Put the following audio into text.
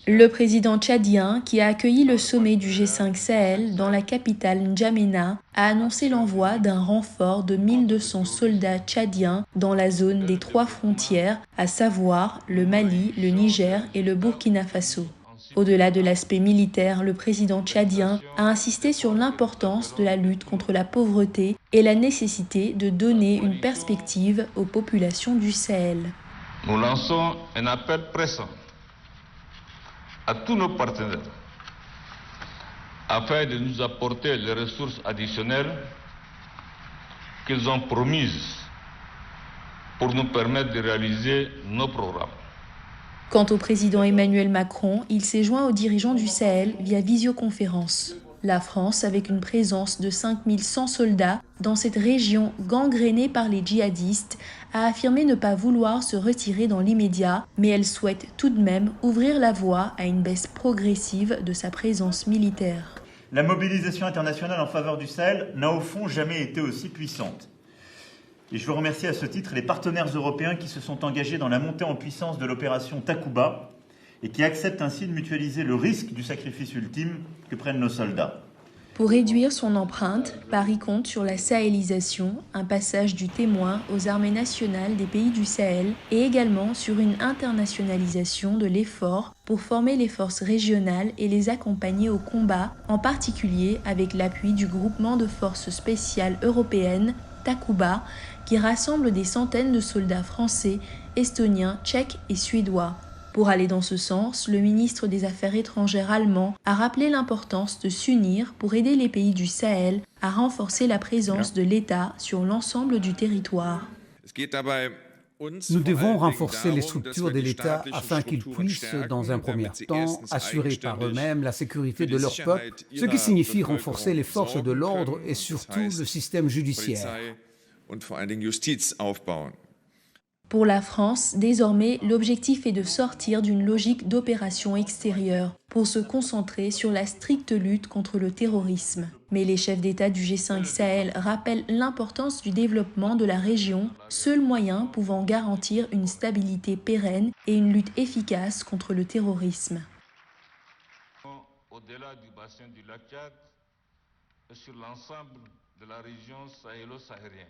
Le président tchadien, qui a accueilli le sommet du G5 Sahel dans la capitale N'Djamena, a annoncé l'envoi d'un renfort de 1200 soldats tchadiens dans la zone des 3 frontières, à savoir le Mali, le Niger et le Burkina Faso. Au-delà de l'aspect militaire, le président tchadien a insisté sur l'importance de la lutte contre la pauvreté et la nécessité de donner une perspective aux populations du Sahel. Nous lançons un appel pressant à tous nos partenaires afin de nous apporter les ressources additionnelles qu'ils ont promises pour nous permettre de réaliser nos programmes. Quant au président Emmanuel Macron, il s'est joint aux dirigeants du Sahel via visioconférence. La France, avec une présence de 5100 soldats dans cette région gangrénée par les djihadistes, a affirmé ne pas vouloir se retirer dans l'immédiat, mais elle souhaite tout de même ouvrir la voie à une baisse progressive de sa présence militaire. La mobilisation internationale en faveur du Sahel n'a au fond jamais été aussi puissante. Et je veux remercier à ce titre les partenaires européens qui se sont engagés dans la montée en puissance de l'opération Takuba et qui acceptent ainsi de mutualiser le risque du sacrifice ultime que prennent nos soldats. Pour réduire son empreinte, Paris compte sur la sahélisation, un passage du témoin aux armées nationales des pays du Sahel, et également sur une internationalisation de l'effort pour former les forces régionales et les accompagner au combat, en particulier avec l'appui du groupement de forces spéciales européennes, Takuba, qui rassemble des centaines de soldats français, estoniens, tchèques et suédois. Pour aller dans ce sens, le ministre des Affaires étrangères allemand a rappelé l'importance de s'unir pour aider les pays du Sahel à renforcer la présence de l'État sur l'ensemble du territoire. Nous devons renforcer les structures de l'État afin qu'ils puissent, dans un premier temps, assurer par eux-mêmes la sécurité de leur peuple, ce qui signifie renforcer les forces de l'ordre et surtout le système judiciaire. Pour la France, désormais, l'objectif est de sortir d'une logique d'opération extérieure pour se concentrer sur la stricte lutte contre le terrorisme. Mais les chefs d'État du G5 Sahel rappellent l'importance du développement de la région, seul moyen pouvant garantir une stabilité pérenne et une lutte efficace contre le terrorisme. Au-delà du bassin du lac Tchad et sur l'ensemble de la région sahélo-saharienne.